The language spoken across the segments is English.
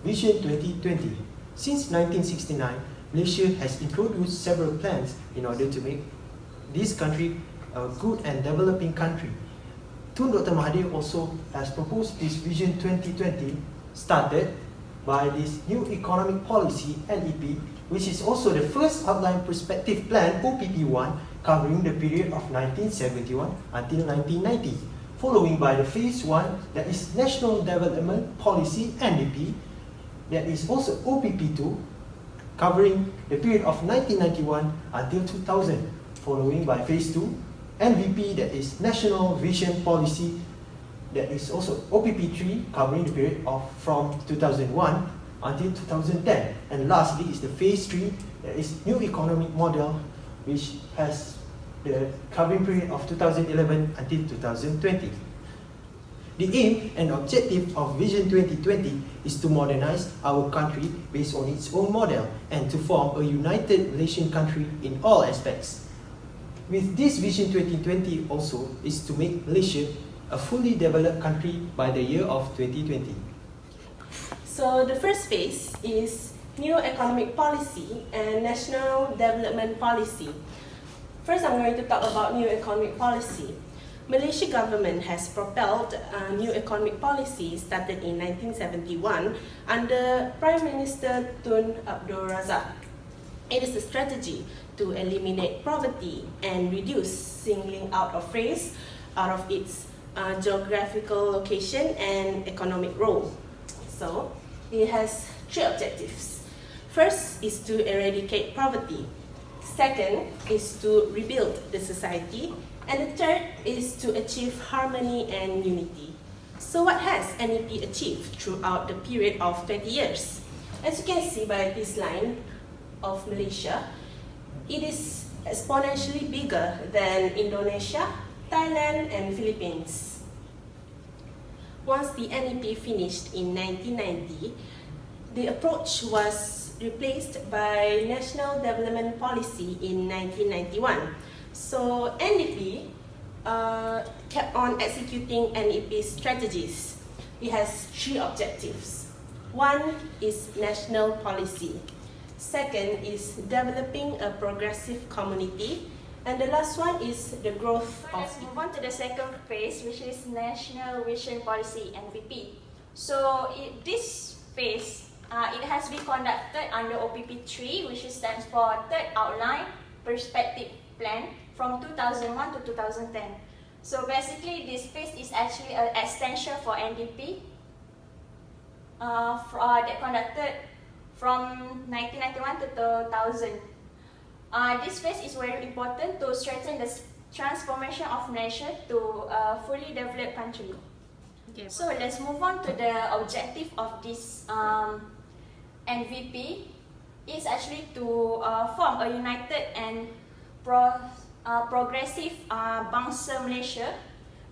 Vision 2020. Since 1969, Malaysia has introduced several plans in order to make this country a good and developing country. Tun Dr. Mahathir also has proposed this Vision 2020, started by this new economic policy NEP, which is also the first outline perspective plan OPP1 covering the period of 1971 until 1990, following by the phase 1 that is National Development Policy NDP, that is also OPP2 covering the period of 1991 until 2000, following by phase 2 NVP, that is National Vision Policy, that is also OPP3 covering the period of from 2001 until 2010, and lastly is the phase 3, that is New Economic Model, which has the covering period of 2011 until 2020. The aim and objective of Vision 2020 is to modernize our country based on its own model and to form a united Malaysian country in all aspects. With this Vision 2020 also is to make Malaysia a fully developed country by the year of 2020. So the first phase is New Economic Policy and National Development Policy. First, I'm going to talk about New Economic Policy. Malaysia government has propelled a new economic policy started in 1971 under Prime Minister Tun Abdul Razak. It is a strategy to eliminate poverty and reduce singling out of race out of its geographical location and economic role. So, it has three objectives. First is to eradicate poverty. Second is to rebuild the society. And the third is to achieve harmony and unity. So what has NEP achieved throughout the period of 20 years? As you can see by this line of Malaysia, it is exponentially bigger than Indonesia, Thailand, and Philippines. Once the NEP finished in 1990, the approach was replaced by National Development Policy in 1991. So NDP kept on executing NEP strategies. It has three objectives. One is national policy. Second is developing a progressive community. And the last one is the growth of... Let's move on to the second phase, which is National Vision Policy, NVP. So this phase, it has been conducted under OPP3, which stands for Third Outline Perspective Plan, from 2001 to 2010. So basically, this phase is actually an extension for NDP that conducted from 1991 to 2000. This phase is very important to strengthen the transformation of Malaysia to a fully developed country. Okay. So let's move on to the objective of this NVP. It's actually to form a united and progressive bangsa Malaysia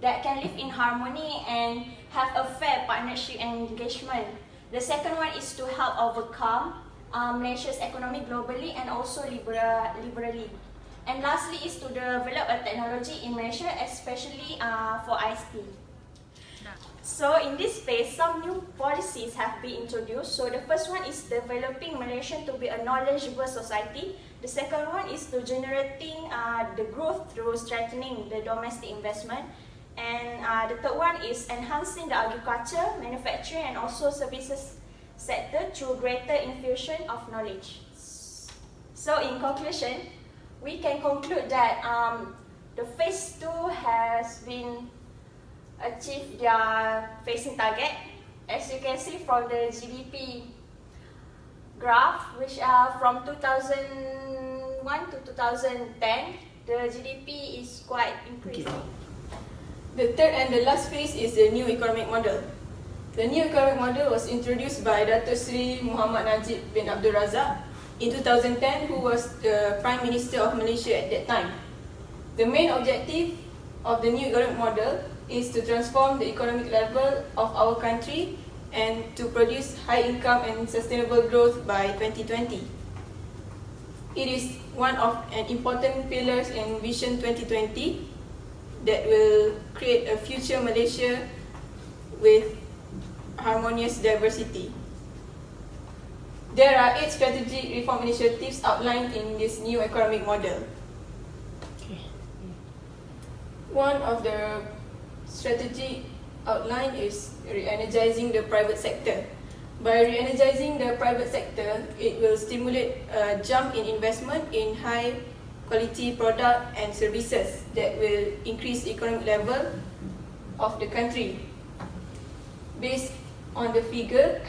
that can live in harmony and have a fair partnership and engagement. The second one is to help overcome Malaysia's economy globally and also liberally. And lastly is to develop a technology in Malaysia, especially for ICT. So in this phase, some new policies have been introduced. So the first one is developing Malaysia to be a knowledgeable society. The second one is to generating the growth through strengthening the domestic investment. And the third one is enhancing the agriculture, manufacturing and also services sector through greater infusion of knowledge. So in conclusion, we can conclude that the phase 2 has been achieved their phasing target. As you can see from the GDP graph, which are from 2001 to 2010, the GDP is quite increasing. Okay. The third and the last phase is the new economic model. The new economic model was introduced by Dato Sri Muhammad Najib bin Abdul Razak in 2010, who was the Prime Minister of Malaysia at that time. The main objective of the new economic model is to transform the economic level of our country and to produce high income and sustainable growth by 2020. It is one of an important pillars in Vision 2020 that will create a future Malaysia with harmonious diversity. There are 8 strategic reform initiatives outlined in this new economic model. One of the strategic outline is re-energizing the private sector. By re-energizing the private sector, it will stimulate a jump in investment in high quality product and services that will increase the economic level of the country. Based on the figure,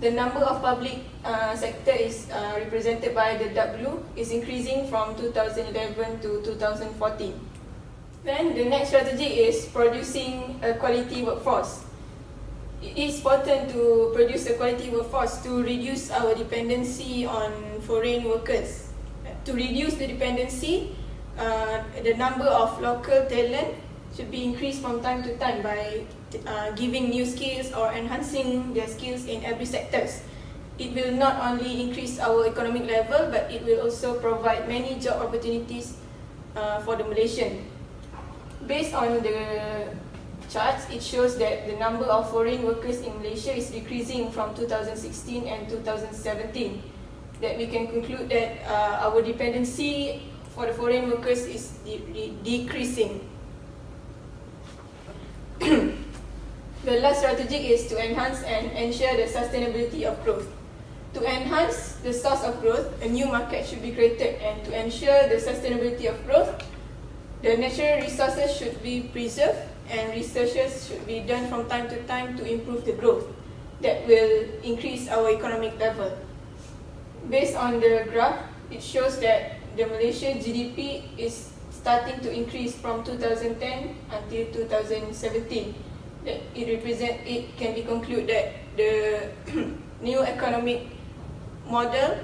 the number of public sector is represented by the dark blue is increasing from 2011 to 2014. Then the next strategy is producing a quality workforce. It is important to produce a quality workforce to reduce our dependency on foreign workers. To reduce the dependency, the number of local talent should be increased from time to time by giving new skills or enhancing their skills in every sector. It will not only increase our economic level, but it will also provide many job opportunities for the Malaysian. Based on the charts, it shows that the number of foreign workers in Malaysia is decreasing from 2016 and 2017. That we can conclude that our dependency for the foreign workers is decreasing. The last strategy is to enhance and ensure the sustainability of growth. To enhance the source of growth, a new market should be created, and to ensure the sustainability of growth, the natural resources should be preserved and researches should be done from time to time to improve the growth that will increase our economic level. Based on the graph, it shows that the Malaysian GDP is starting to increase from 2010 until 2017. It can be concluded that the new economic model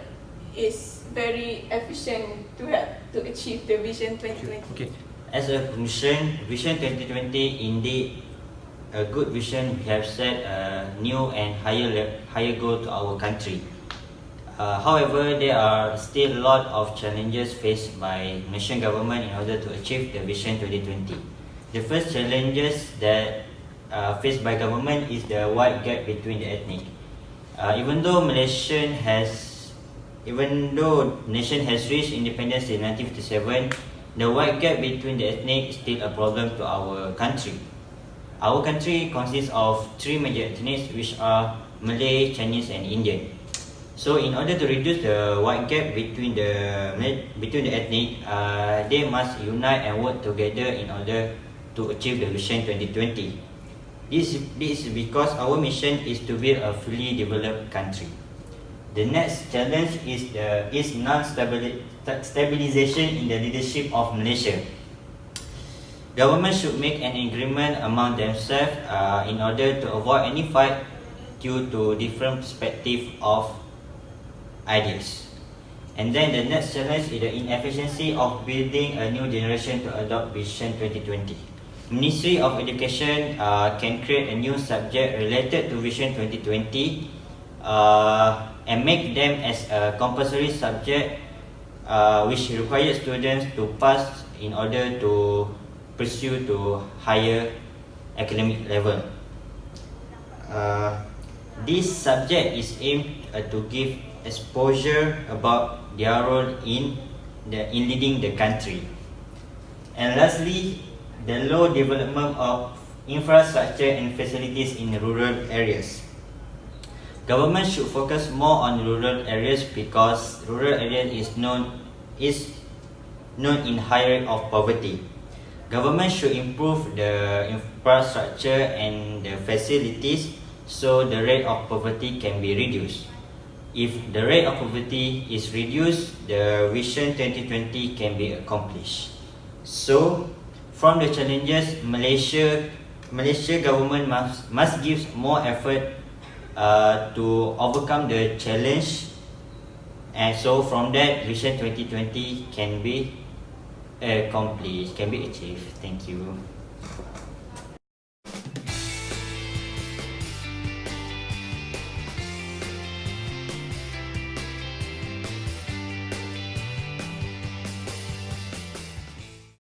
is very efficient to help to achieve the Vision 2020. Okay. As a conclusion, Vision 2020 indeed a good vision. We have set a new and higher goal to our country. However, there are still a lot of challenges faced by Malaysian government in order to achieve the Vision 2020. The first challenges that faced by government is the wide gap between the ethnic. Even though nation has reached independence in 1957, the wide gap between the ethnic is still a problem to our country. Our country consists of 3 major ethnics, which are Malay, Chinese, and Indian. So, in order to reduce the wide gap between the ethnic, they must unite and work together in order to achieve the Vision 2020. This is because our mission is to build a fully developed country. The next challenge is non-stabilization in the leadership of Malaysia. Government should make an agreement among themselves in order to avoid any fight due to different perspective of ideas. And then the next challenge is the inefficiency of building a new generation to adopt Vision 2020. Ministry of Education can create a new subject related to Vision 2020 and make them as a compulsory subject which requires students to pass in order to pursue to higher academic level. This subject is aimed to give exposure about their role in leading the country. And lastly, the low development of infrastructure and facilities in rural areas. Government should focus more on rural areas because rural areas is known in high rate of poverty. Government should improve the infrastructure and the facilities so the rate of poverty can be reduced. If the rate of poverty is reduced, the Vision 2020 can be accomplished. So, from the challenges, Malaysia government must give more effort to overcome the challenge, and so from that Vision 2020 can be accomplished, can be achieved. Thank you.